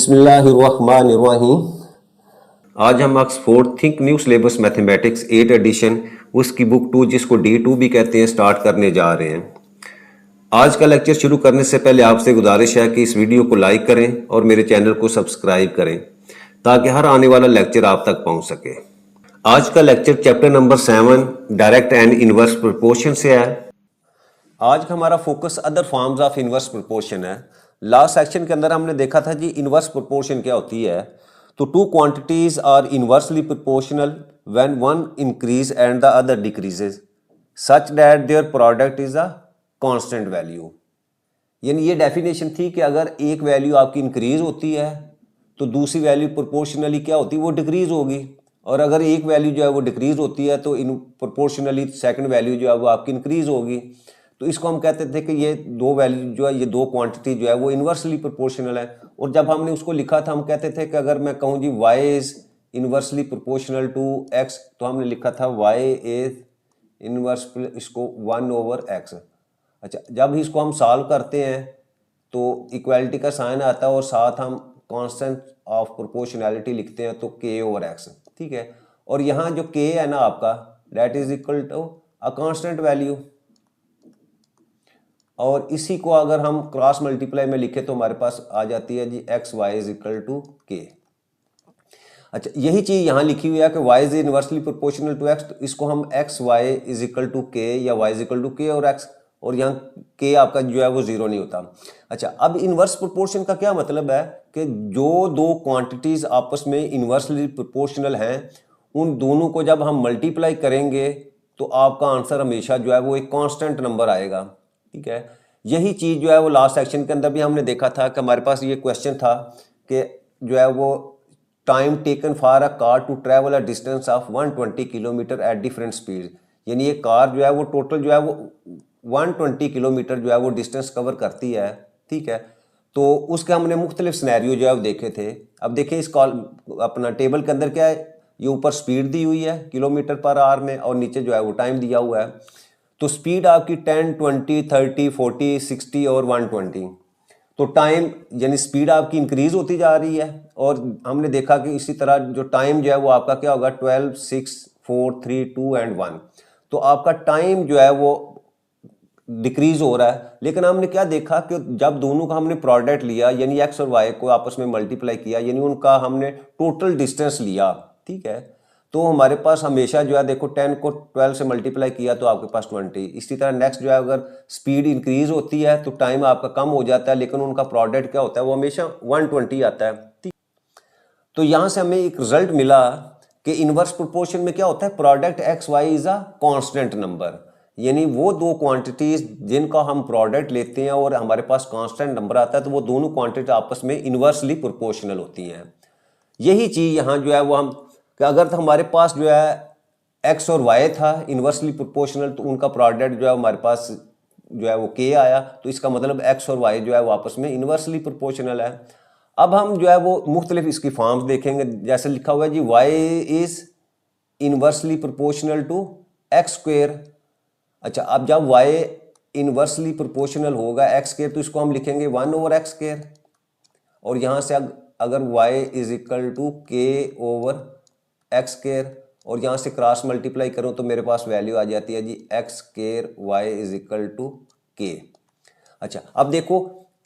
बिस्मिल्लाहिर्रहमानिर्रहीम। आज हम Oxford think new syllabus mathematics 8 edition उसकी बुक 2 जिसको D2 भी कहते हैं स्टार्ट करने जा रहे हैं। आज का लेक्चर शुरू करने से पहले आपसे गुजारिश है कि इस वीडियो को लाइक करें और मेरे चैनल को सब्सक्राइब करें ताकि हर आने वाला लेक्चर आप तक पहुंच सके। आज का lecture chapter number 7 direct and inverse proportion से है। आज का हमारा focus other forms of inverse proportion है। लास्ट सेक्शन के अंदर हमने देखा था जी इनवर्स प्रोपोर्शन क्या होती है। तो two quantities are inversely proportional when one increase and the other decreases such that their product is a constant value. यानी ये डेफिनेशन थी कि अगर एक वैल्यू आपकी इंक्रीज होती है तो दूसरी वैल्यू प्रोपोर्शनली क्या होती है, वो डिक्रीज होगी। और अगर एक वैल्यू जो है वो डिक्रीज होती है तो इन प्रोपोर्शनली सेकंड वैल्यू जो है वो आपकी इंक्रीज होगी। तो इसको हम कहते थे कि ये दो वैल्यू जो है, ये दो क्वांटिटी जो है वो इन्वर्सली प्रोपोर्शनल है। और जब हमने उसको लिखा था हम कहते थे कि अगर मैं कहूँ जी y is inversely proportional to x, तो हमने लिखा था y इज इनवर्स इसको 1/x। अच्छा, जब इसको हम सॉल्व करते हैं तो इक्वालिटी का साइन आता है और साथ हम कांस्टेंट ऑफ प्रोपोर्शनैलिटी लिखते हैं तो k/x, ठीक है। और यहाँ जो k है ना आपका, that is equal to a constant value. और इसी को अगर हम क्रॉस मल्टीप्लाई में लिखे तो हमारे पास आ जाती है जी X Y is equal to K. अच्छा, यही चीज यहाँ लिखी हुई है कि y is inversely proportional to x, तो इसको हम x Y is equal to k या y इज इक्वल टू के और x, और यहाँ k आपका जो है वो जीरो नहीं होता। अच्छा, अब इनवर्स प्रोपोर्शन का क्या मतलब है कि जो दो क्वांटिटीज आपस में इनवर्सली प्रोपोर्शनल हैं उन दोनों को जब हम मल्टीप्लाई करेंगे तो आपका आंसर हमेशा जो है वो एक कांस्टेंट नंबर आएगा, ठीक है। यही चीज जो है वो लास्ट सेक्शन के अंदर भी हमने देखा था कि हमारे पास ये क्वेश्चन था कि जो है वो time taken for a car to travel a distance of 120 kilometre at different speed. यानी ये कार जो है वो टोटल जो है वो 120 किलोमीटर जो है वो डिस्टेंस कवर करती है, ठीक है। तो उसके हमने मुख्तलिफ सिनेरियो जो है वो देखे थे। अब देखिए इस कॉल अपना टेबल के अंदर क्या है, ये ऊपर स्पीड दी हुई है किलोमीटर पर आवर में और नीचे जो है वो टाइम दिया हुआ है। तो स्पीड आपकी 10, 20, 30, 40, 60 और 120। तो टाइम यानी स्पीड आपकी इंक्रीज होती जा रही है। और हमने देखा कि इसी तरह जो टाइम जो है वो आपका क्या होगा 12, 6, 4, 3, 2 एंड 1। तो आपका टाइम जो है वो डिक्रीज हो रहा है। लेकिन हमने क्या देखा कि जब दोनों का हमने प्रोडक्ट लिया यानी एक्स और वाई को आपस में मल्टीप्लाई किया यानी उनका हमने टोटल डिस्टेंस लिया, ठीक है, तो हमारे पास हमेशा जो है देखो 10 को 12 से मल्टीप्लाई किया तो आपके पास 20। इसी तरह नेक्स्ट जो है अगर स्पीड इंक्रीज होती है तो टाइम आपका कम हो जाता है लेकिन उनका प्रोडक्ट क्या होता है वो हमेशा 120 आता है, ठीक। तो यहां से हमें एक रिजल्ट मिला कि इनवर्स प्रोपोर्शन में क्या होता है, product x Y is a constant number. यानी वो दो क्वांटिटीज जिनका हम प्रोडक्ट लेते हैं और हमारे पास कांस्टेंट नंबर आता है तो वो दोनों क्वांटिटी आपस में इनवर्सली प्रोपोर्शनल होती हैं। यही चीज यहाँ जो है वो हम कि अगर तो हमारे पास जो है एक्स और वाई था इनवर्सली प्रोपोर्शनल तो उनका प्रोडक्ट जो है हमारे पास जो है वो के आया, तो इसका मतलब एक्स और वाई जो है वो आपस में इनवर्सली प्रोपोर्शनल है। अब हम जो है वो मुख्तलिफ इसकी फॉर्म्स देखेंगे। जैसे लिखा हुआ है जी Y is inversely proportional to X square. अच्छा, अब जब वाई इनवर्सली प्रोपोर्शनल होगा एक्स स्क्वेयर तो इसको हम लिखेंगे 1/x स्क्वेयर। और यहां से अगर y इज इक्वल टू के ओवर एक्स स्क्वेयर और यहां से क्रॉस मल्टीप्लाई करूं तो मेरे पास वैल्यू आ जाती है जी X square Y is equal to K. अच्छा, अब देखो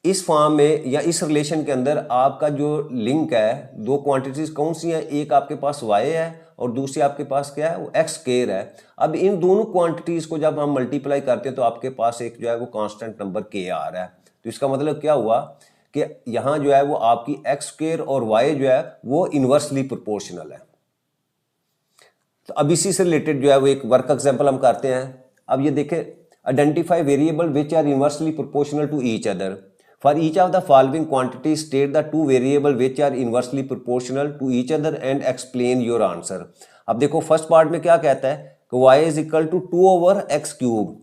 इस फॉर्म में या इस रिलेशन के अंदर आपका जो लिंक है दो क्वांटिटीज कौन सी हैं, एक आपके पास y है और दूसरी आपके पास क्या है वो एक्स स्क्वेयर है। अब इन दोनों क्वांटिटीज को जब हम मल्टीप्लाई करते हैं तो आपके पास एक जो है वो कांस्टेंट नंबर के आ रहा है। तो इसका मतलब क्या हुआ कि यहां जो है वो आपकी एक्स स्क्वेयर और वाई जो है वो इनवर्सली प्रोपोर्शनल है। तो अब इसी से रिलेटेड जो है वो एक वर्क एग्जांपल हम करते हैं। अब ये देखें, identify variable which are inversely proportional to each other for each of the following quantity state the two variable which are inversely proportional to each other and explain your answer. अब देखो first part में क्या कहता है कि y is equal to 2/x cube.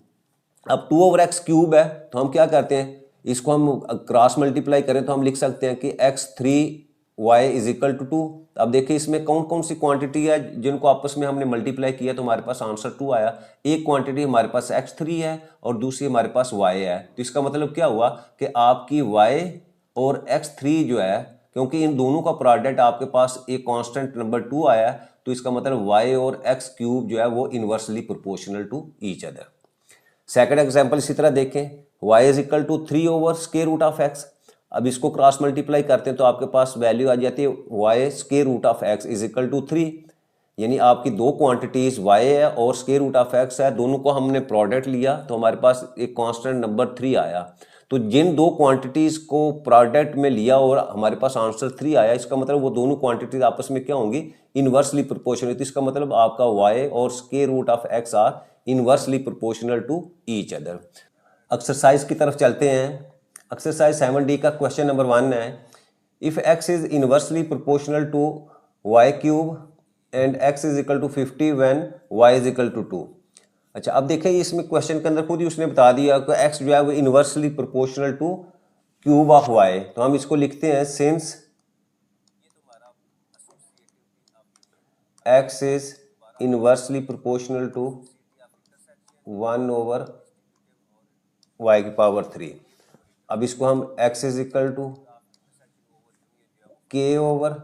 अब 2/x cube है तो हम क्या करते हैं, इसको हम क्रॉस मल्टीप्लाई करें तो हम लिख सकते हैं कि x3y इज इक्वल टू 2। अब देखिए इसमें कौन कौन सी क्वांटिटी है जिनको आपस में हमने मल्टीप्लाई किया तो हमारे पास आंसर 2 आया। एक क्वांटिटी हमारे पास x3 है और दूसरी हमारे पास y है। तो इसका मतलब क्या हुआ कि आपकी y और x3 जो है क्योंकि इन दोनों का प्रोडक्ट आपके पास एक कांस्टेंट नंबर 2 आया है, तो इसका मतलब y और x क्यूब जो है वो inversely proportional to each other. Second example इसी तरह देखें, y is equal to 3 over square root of x। अब इसको क्रॉस मल्टीप्लाई करते हैं तो आपके पास वैल्यू आ जाती है y square root of x is equal to 3, यानी आपकी दो क्वांटिटीज y है और स्क्वायर रूट ऑफ x है, दोनों को हमने प्रोडक्ट लिया तो हमारे पास एक कांस्टेंट नंबर 3 आया। तो जिन दो क्वांटिटीज को प्रोडक्ट में लिया और हमारे पास आंसर 3 आया, इसका मतलब वो दोनों क्वांटिटीज आपस में क्या होंगी, इनवर्सली प्रोपोर्शनल। तो इसका मतलब आपका y और square root of x are inversely proportional to each other. Exercise की तरफ चलते हैं। एक्सरसाइज 7D का क्वेश्चन नंबर 1 है, if x is inversely proportional to y cube and x is equal to 50 when y is equal to 2। अच्छा, अब देखें इसमें क्वेश्चन के अंदर खुद ही उसने बता दिया कि x जो है वो inversely proportional to cube of y। तो हम इसको लिखते हैं since x is inversely proportional to 1 over y की पावर 3। अब इसको हम x is equal to k over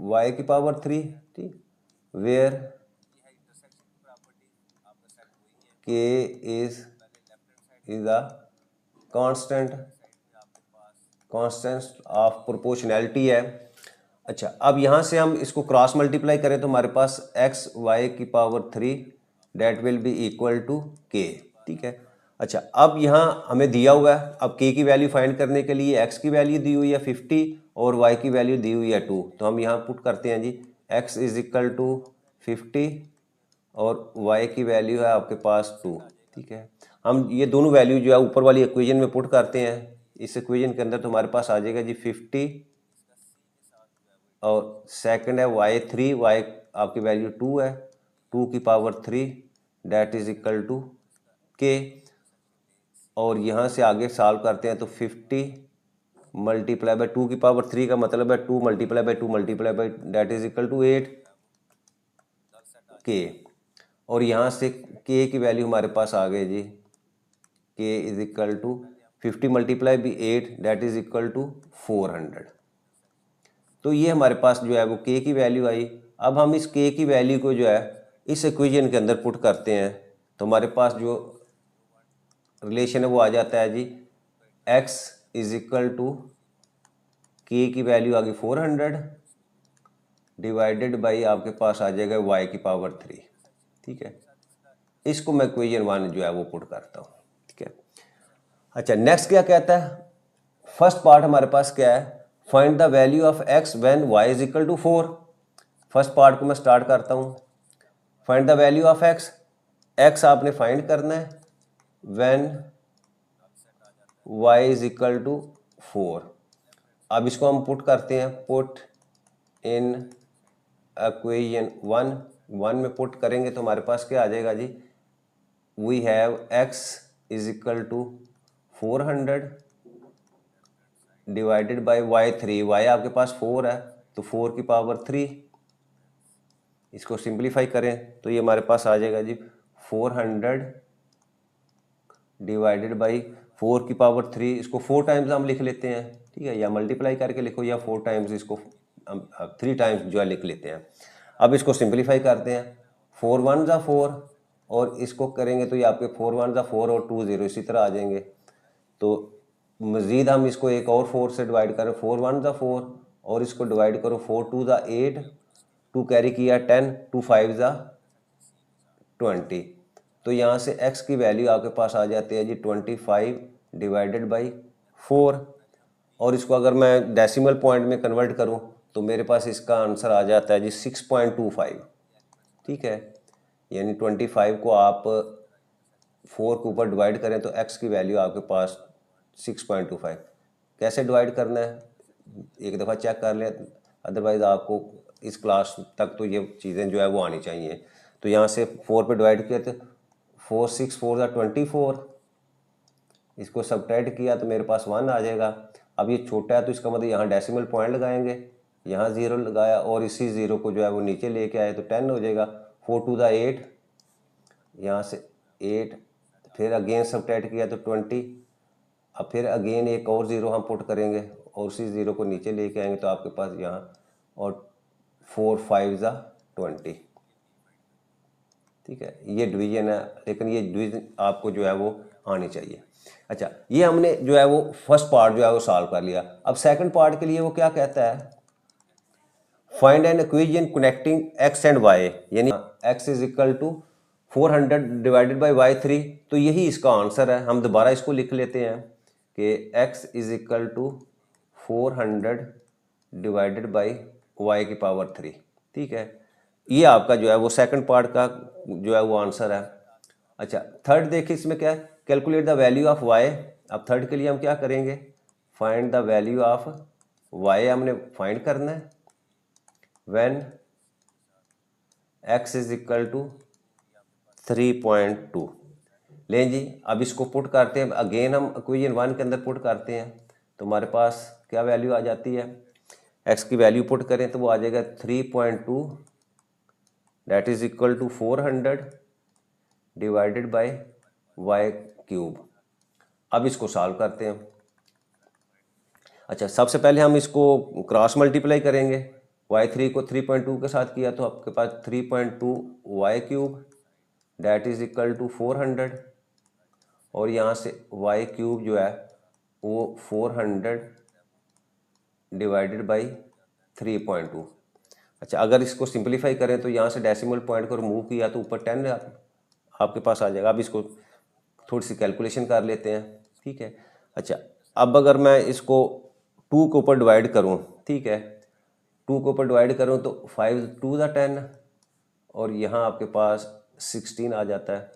y की पावर 3, ठीक, where k is a constant of proportionality है। अच्छा, अब यहाँ से हम इसको क्रॉस मल्टीप्लाई करें तो हमारे पास x y की power 3 that will be equal to k, ठीक है। अच्छा, अब यहाँ हमें दिया हुआ है, अब k की वैल्यू फाइंड करने के लिए x की वैल्यू दी हुई है 50 और y की वैल्यू दी हुई है 2। तो हम यहाँ पुट करते हैं जी x इज इक्वल टू 50 और y की वैल्यू है आपके पास 2, ठीक है। हम ये दोनों वैल्यू जो है ऊपर वाली इक्वेशन में पुट करते हैं। इस इक्वेशन के अंदर तो हमारे पास आ जाएगा जी 50 और सेकंड है y3, y आपकी वैल्यू 2 है, 2 की power 3 that is equal to k। और यहाँ से आगे सॉल्व करते हैं तो 50 मल्टीप्लाई बाय 2 की पावर 3 का मतलब है 2 multiply by 2 multiply by that is equal to 8 k। और यहाँ से k की वैल्यू हमारे पास आ गई जी, k is equal to 50 multiply by 8 date is equal to 400। तो ये हमारे पास जो है वो k की वैल्यू आई। अब हम इस k की वैल्यू को जो है इस इक्वेशन के अंदर पुट करते हैं तो हमारे पास जो रिलेशन है वो आ जाता है जी x is equal to k की वैल्यू आ गई 400 डिवाइडेड बाई आपके पास आ जाएगा y की पावर 3, ठीक है। इसको मैं इक्वेशन 1 जो है वो पुट करता हूँ, ठीक है। अच्छा, नेक्स्ट क्या कहता है, फर्स्ट पार्ट हमारे पास क्या है, find the value of x when y is equal to 4। First part को मैं स्टार्ट करता हूँ, find the value of x आपने फाइंड करना है when y is equal to 4। अब इसको हम पुट करते हैं, पुट इन इक्वेशन 1 में पुट करेंगे तो हमारे पास क्या आ जाएगा जी, we have x is equal to 400 divided by y3, y आपके पास 4 है तो 4 की पावर 3। इसको सिंप्लीफाई करें तो ये हमारे पास आ जाएगा जी 400 डिवाइडेड बाई 4 की पावर 3। इसको 4 टाइम्स हम लिख लेते हैं, ठीक है, या मल्टीप्लाई करके लिखो या 4 टाइम्स इसको 3 टाइम्स जो है लिख लेते हैं। अब इसको सिंप्लीफाई करते हैं, 4 1 जा 4 और इसको करेंगे तो ये आपके 4 1 जा 4 और 2 0 इसी तरह आ जाएंगे। तो मज़ीद हम इसको एक और 4 से डिवाइड करें, 4 1 जा 4 और इसको डिवाइड करो 4 2 जा 8, 2 कैरी किया 10, 2 5 जा 20। तो यहाँ से x की वैल्यू आपके पास आ जाती है जी 25 डिवाइडेड बाई 4। और इसको अगर मैं डेसिमल पॉइंट में कन्वर्ट करूँ तो मेरे पास इसका आंसर आ जाता है जी 6.25, ठीक है। यानी 25 को आप 4 के ऊपर डिवाइड करें तो x की वैल्यू आपके पास 6.25। कैसे डिवाइड करना है एक दफ़ा चेक कर लें, अदरवाइज़ आपको इस क्लास तक तो ये चीज़ें जो है वो आनी चाहिए। तो यहाँ से 4 पे डिवाइड किया तो 4 6 4 जा 24, इसको सबट्रैक्ट किया तो मेरे पास 1 आ जाएगा। अब ये छोटा है तो इसका मतलब यहाँ डेसिमल पॉइंट लगाएंगे, यहाँ 0 लगाया और इसी 0 को जो है वो नीचे लेके आए तो 10 हो जाएगा। 4 2 जा 8, यहाँ से 8, फिर अगेन सबट्रैक्ट किया तो 20। अब फिर अगेन एक और 0 हम पुट करेंगे और उसी 0 को नीचे लेके आएंगे तो आपके पास यहाँ और 4 5 ज़ा 20। ठीक है, ये डिवीजन है, लेकिन ये डिवीजन आपको जो है वो आनी चाहिए। अच्छा, ये हमने जो है वो फर्स्ट पार्ट जो है वो सॉल्व कर लिया। अब सेकंड पार्ट के लिए वो क्या कहता है, find an equation connecting x and y, यानी x is equal to 400 divided by y3। तो यही इसका आंसर है। हम दोबारा इसको लिख लेते हैं कि x is equal to 400 divided by y की पावर 3। ठीक है, ये आपका जो है वो सेकंड पार्ट का जो है वो आंसर है। अच्छा, थर्ड देखिए इसमें क्या है, calculate the value of y। अब थर्ड के लिए हम क्या करेंगे, find the value of y हमने फाइंड करना है when x is equal to 3.2। लें जी, अब इसको पुट करते हैं, अगेन हम इक्वेशन 1 के अंदर पुट करते हैं तो हमारे पास क्या वैल्यू आ जाती है, x की वैल्यू पुट करें तो वो आ जाएगा 3.2 that is equal to 400 divided by y cube. अब इसको सॉल्व करते हैं। अच्छा, सबसे पहले हम इसको क्रॉस मल्टीप्लाई करेंगे। y3 को 3.2 के साथ किया तो आपके पास 3.2 y cube that is equal to 400, और यहाँ से y क्यूब जो है वो 400 डिवाइडेड बाई 3.2। अच्छा, अगर इसको सिंप्लीफाई करें तो यहाँ से डेसिमल पॉइंट को रिमूव किया तो ऊपर 10 आपके पास आ जाएगा। अब इसको थोड़ी सी कैलकुलेशन कर लेते हैं। ठीक है, अच्छा, अब अगर मैं इसको 2 के ऊपर डिवाइड करूँ, ठीक है, 2 के ऊपर डिवाइड करूँ तो 5 2 ज़ा 10, और यहाँ आपके पास 16 आ जाता है।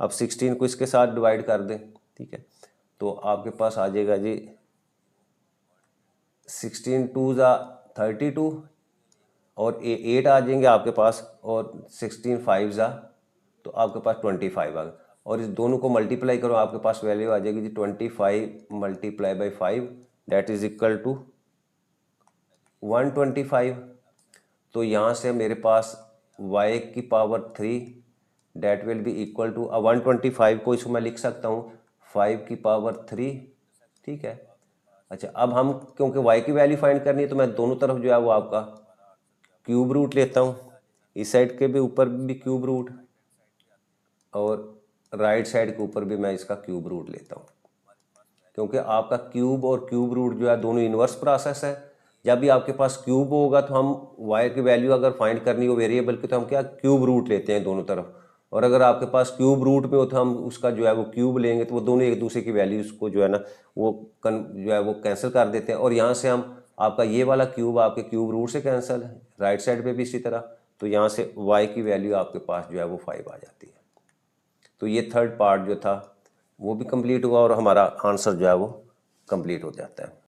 अब 16 को इसके साथ डिवाइड कर दें, ठीक है, तो आपके पास आ जाएगा जी 16 2 ज़ा 32, और 8 आ जाएंगे आपके पास, और 16 5 ज़ा तो आपके पास 25 आ गया, और इस दोनों को मल्टीप्लाई करो आपके पास वैल्यू आ जाएगी जी 25 multiply by 5 that is equal to 125। तो यहाँ से मेरे पास y की power 3 that will be equal to 125 को इसको मैं लिख सकता हूँ 5 की पावर 3। ठीक है, अच्छा, अब हम क्योंकि y की वैल्यू फाइंड करनी है तो मैं दोनों तरफ जो है वो आपका क्यूब रूट लेता हूँ, इस साइड के भी ऊपर भी क्यूब रूट और राइट साइड के ऊपर भी मैं इसका क्यूब रूट लेता हूँ, क्योंकि आपका क्यूब और क्यूब रूट जो है दोनों इन्वर्स प्रोसेस है। जब भी आपके पास क्यूब होगा तो हम y की वैल्यू अगर फाइंड करनी हो वेरिएबल की तो हम क्या क्यूब रूट लेते हैं दोनों तरफ, और अगर आपके पास क्यूब रूट में हो तो हम उसका जो है वो क्यूब लेंगे तो वो दोनों एक दूसरे की वैल्यूज को जो है ना वो जो है वो कैंसिल कर देते हैं, और यहाँ से हम आपका ये वाला क्यूब आपके क्यूब रूट से कैंसिल है, राइट साइड पर भी इसी तरह, तो यहाँ से y की वैल्यू आपके पास जो है वो 5 आ जाती है। तो ये थर्ड पार्ट जो था वो भी कंप्लीट हुआ और हमारा आंसर जो है वो कंप्लीट हो जाता है।